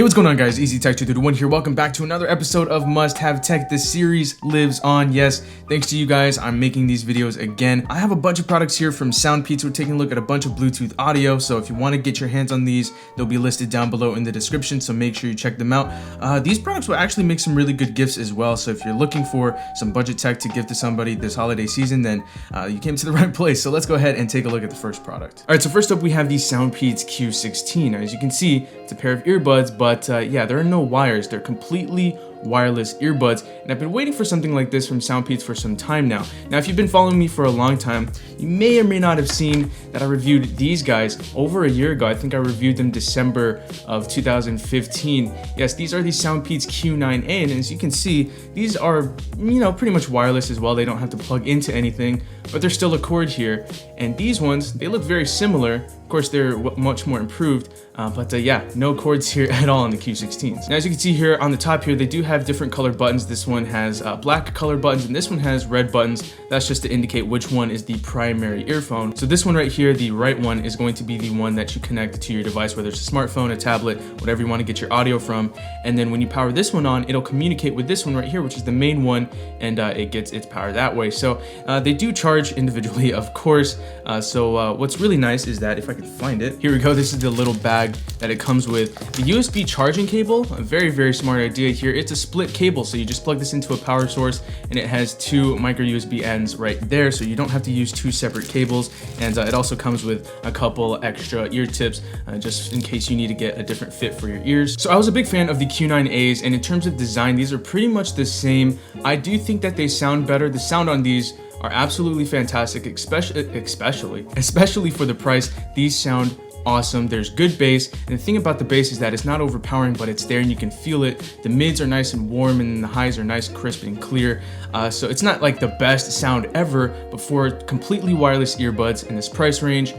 Hey, what's going on, guys? Easy Tech 231 here. Welcome back to another episode of Must Have Tech. This series lives on. Yes, thanks to you guys, I'm making these videos again. I have a bunch of products here from Soundpeats. We're taking a look at a bunch of Bluetooth audio. So if you want to get your hands on these, they'll be listed down below in the description. So make sure you check them out. These products will actually make some really good gifts as well. So if you're looking for some budget tech to give to somebody this holiday season, then you came to the right place. So let's go ahead and take a look at the first product. All right, so first up, we have the Soundpeats Q16. Now, as you can see, it's a pair of earbuds, but yeah, there are no wires. They're completely wireless earbuds, and I've been waiting for something like this from Soundpeats for some time now. Now, if you've been following me for a long time, you may or may not have seen that I reviewed these guys over a year ago. I think I reviewed them December of 2015. Yes, these are the Soundpeats Q9A, and as you can see, these are, pretty much wireless as well. They don't have to plug into anything, but there's still a cord here. And these ones, they look very similar. Of course, they're much more improved, but yeah, no cords here at all on the Q16s. Now, as you can see here on the top here, they do have different color buttons. This one has black color buttons, and this one has red buttons. That's just to indicate which one is the primary earphone. So this one right here, the right one, is going to be the one that you connect to your device, whether it's a smartphone, a tablet, whatever you want to get your audio from. And then when you power this one on, it'll communicate with this one right here, which is the main one, and it gets its power that way. So they do charge individually, of course. So what's really nice is that if I can find it, here we go. This is the little bag that it comes with. The USB charging cable, a very, very smart idea here. It's a split cable, so you just plug this into a power source, and it has two micro USB ends right there, so you don't have to use two separate cables. And it also comes with a couple extra ear tips, just in case you need to get a different fit for your ears. So I was a big fan of the Q9As, and in terms of design, these are pretty much the same. I do think that they sound better. The sound on these are absolutely fantastic, especially for the price. These sound awesome. There's good bass, and the thing about the bass is that it's not overpowering, but it's there and you can feel it. The mids are nice and warm, and the highs are nice, crisp, and clear. So it's not like the best sound ever, but for completely wireless earbuds in this price range,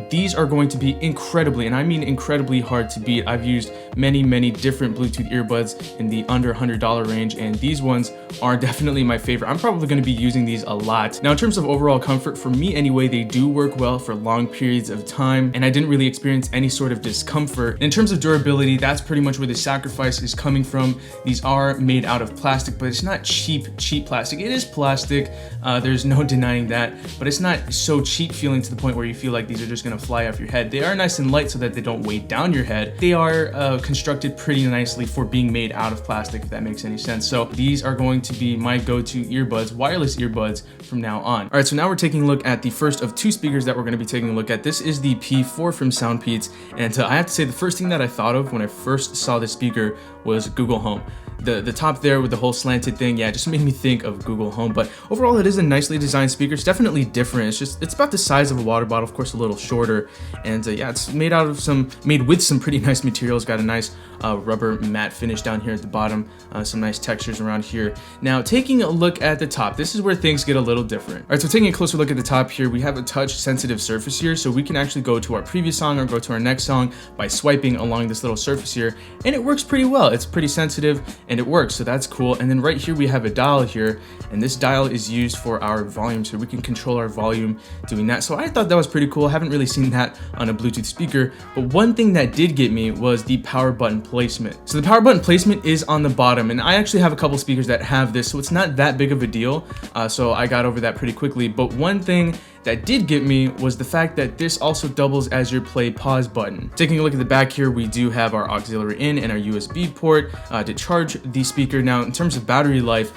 these are going to be incredibly, and I mean incredibly, hard to beat. I've used many different Bluetooth earbuds in the under $100 range, and these ones are definitely my favorite. I'm probably going to be using these a lot. Now, in terms of overall comfort, for me anyway, they do work well for long periods of time, and I didn't really experience any sort of discomfort. And in terms of durability, that's pretty much where the sacrifice is coming from. These are made out of plastic, but it's not cheap plastic. It is plastic, there's no denying that, but it's not so cheap feeling to the point where you feel like these are just gonna fly off your head. They are nice and light so that they don't weigh down your head. They are constructed pretty nicely for being made out of plastic, if that makes any sense. So these are going to be my go-to earbuds, wireless earbuds, from now on. All right, so now we're taking a look at the first of two speakers that we're going to be taking a look at. This is the P4 from Soundpeats, and I have to say the first thing that I thought of when I first saw this speaker was Google Home. The top there with the whole slanted thing, yeah, it just made me think of Google Home. But overall, it is a nicely designed speaker. It's definitely different. It's about the size of a water bottle, of course, a little shorter. And yeah, it's made with some pretty nice materials. Got a nice rubber matte finish down here at the bottom, some nice textures around here. Now, taking a look at the top, this is where things get a little different. All right, so taking a closer look at the top here, we have a touch sensitive surface here, so we can actually go to our previous song or go to our next song by swiping along this little surface here, and it works pretty well. It's pretty sensitive and it works, so that's cool. And then right here we have a dial here, and this dial is used for our volume, so we can control our volume doing that. So I thought that was pretty cool. I haven't really seen that on a Bluetooth speaker, but one thing that did get me was the power button placement. So the power button placement is on the bottom, and I actually have a couple speakers that have this, so it's not that big of a deal. So I got over that pretty quickly. But one thing that did get me was the fact that this also doubles as your play pause button. Taking a look at the back here, we do have our auxiliary in and our USB port to charge the speaker. Now, in terms of battery life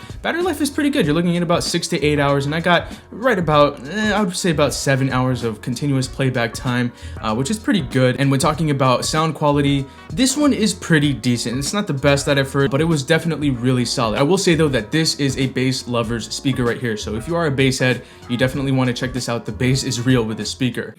is pretty good. You're looking at about 6 to 8 hours, and I got right about, I would say about 7 hours of continuous playback time, which is pretty good. And when talking about sound quality, this one is pretty decent. It's not the best that I've heard, but it was definitely really solid. I will say though that this is a bass lover's speaker right here. So if you are a bass head, you definitely want to check this out. The bass is real with this speaker.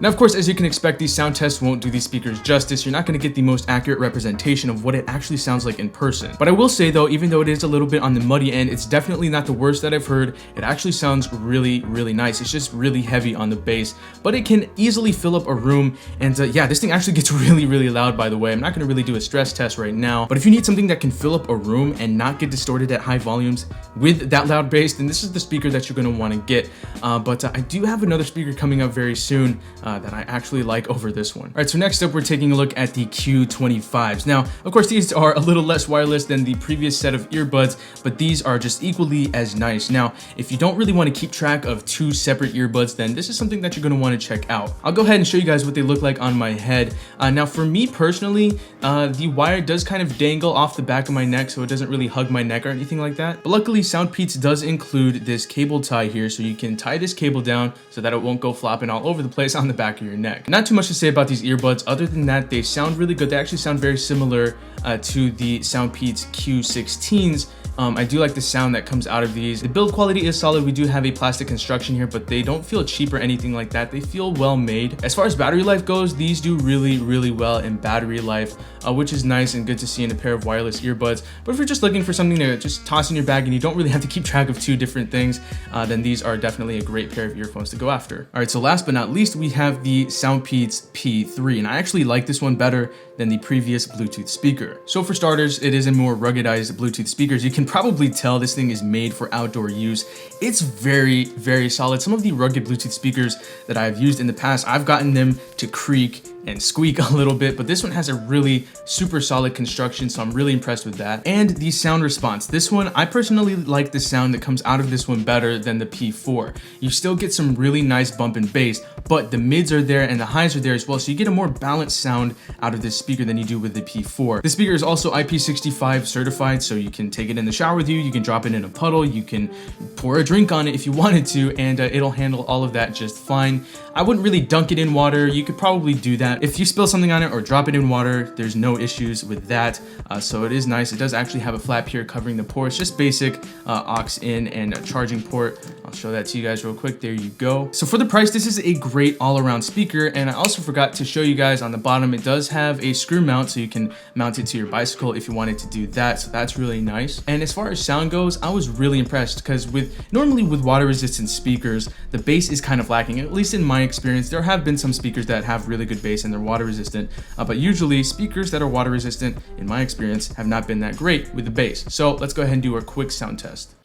Now, of course, as you can expect, these sound tests won't do these speakers justice. You're not going to get the most accurate representation of what it actually sounds like in person. But I will say though, even though it is a little bit on the muddy end, it's definitely not the worst that I've heard. It actually sounds really, really nice. It's just really heavy on the bass, but it can easily fill up a room. And yeah, this thing actually gets really, really loud, by the way. I'm not going to really do a stress test right now, but if you need something that can fill up a room and not get distorted at high volumes with that loud bass, then this is the speaker that you're going to want to get. But I do have another speaker coming up very soon that I actually like over this one. All right, so next up, we're taking a look at the Q25s. Now, of course, these are a little less wireless than the previous set of earbuds, but these are just equally as nice. Now, if you don't really want to keep track of two separate earbuds, then this is something that you're going to want to check out. I'll go ahead and show you guys what they look like on my head. Now, for me personally, the wire does kind of dangle off the back of my neck, so it doesn't really hug my neck or anything like that. But luckily, Soundpeats does include this cable tie here, so you can tie this cable down so that it won't go flopping all over the place on the back of your neck. Not too much to say about these earbuds other than that they sound really good. They actually sound very similar to the Soundpeats Q16s. I do like the sound that comes out of these. The build quality is solid. We do have a plastic construction here, but they don't feel cheap or anything like that. They feel well made. As far as battery life goes, these do really, really well in battery life, which is nice and good to see in a pair of wireless earbuds. But if you're just looking for something to just toss in your bag and you don't really have to keep track of two different things, then these are definitely a great pair of earphones to go after. All right, so last but not least, we have the Soundpeats P3, and I actually like this one better than the previous Bluetooth speaker. So for starters, it is a more ruggedized Bluetooth speaker. You can probably tell this thing is made for outdoor use. It's very, very solid. Some of the rugged Bluetooth speakers that I've used in the past, I've gotten them to creak and squeak a little bit, but this one has a really super solid construction, so I'm really impressed with that. And the sound response. This one, I personally like the sound that comes out of this one better than the P4. You still get some really nice bump and bass, but the mids are there and the highs are there as well, so you get a more balanced sound out of this speaker than you do with the P4. The speaker is also IP65 certified, so you can take it in the shower with you can drop it in a puddle, you can pour a drink on it if you wanted to, and it'll handle all of that just fine. I wouldn't really dunk it in water. You could probably do that. If you spill something on it or drop it in water, there's no issues with that. So it is nice. It does actually have a flap here covering the port. It's just basic aux in and a charging port. I'll show that to you guys real quick. There you go. So for the price, this is a great all-around speaker. And I also forgot to show you guys on the bottom, it does have a screw mount, so you can mount it to your bicycle if you wanted to do that. So that's really nice. And as far as sound goes, I was really impressed because normally with water-resistant speakers, the bass is kind of lacking. At least in my experience, there have been some speakers that have really good bass and they're water resistant, but usually speakers that are water resistant, in my experience, have not been that great with the bass. So let's go ahead and do a quick sound test.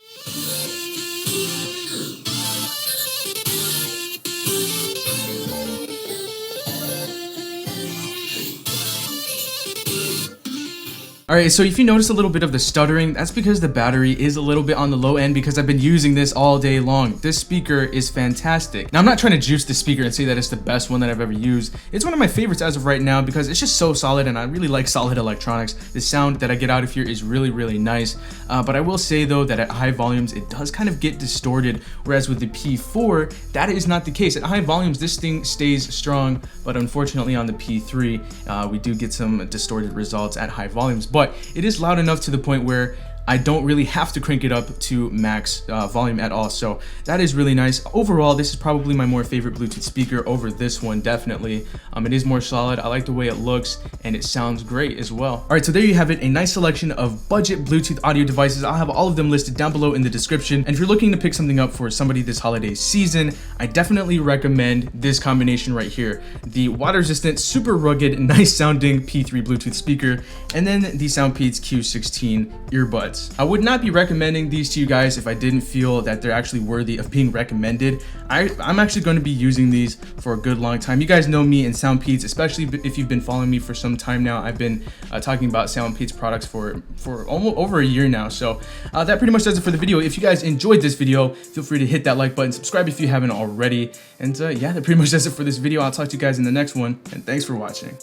Alright, so if you notice a little bit of the stuttering, that's because the battery is a little bit on the low end because I've been using this all day long. This speaker is fantastic. Now, I'm not trying to juice the speaker and say that it's the best one that I've ever used. It's one of my favorites as of right now because it's just so solid and I really like solid electronics. The sound that I get out of here is really, really nice. But I will say though that at high volumes, it does kind of get distorted, whereas with the P4, that is not the case. At high volumes, this thing stays strong, but unfortunately on the P3, we do get some distorted results at high volumes. But it is loud enough to the point where I don't really have to crank it up to max volume at all, so that is really nice. Overall, this is probably my more favorite Bluetooth speaker over this one, definitely. It is more solid. I like the way it looks, and it sounds great as well. All right, so there you have it, a nice selection of budget Bluetooth audio devices. I'll have all of them listed down below in the description, and if you're looking to pick something up for somebody this holiday season, I definitely recommend this combination right here. The water-resistant, super rugged, nice-sounding P3 Bluetooth speaker, and then the Soundpeats Q16 earbuds. I would not be recommending these to you guys if I didn't feel that they're actually worthy of being recommended. I'm actually going to be using these for a good long time. You guys know me and Soundpeats, especially if you've been following me for some time now. I've been talking about Soundpeats products for almost over a year now. So that pretty much does it for the video. If you guys enjoyed this video, feel free to hit that like button, subscribe if you haven't already. And yeah, that pretty much does it for this video. I'll talk to you guys in the next one, and thanks for watching.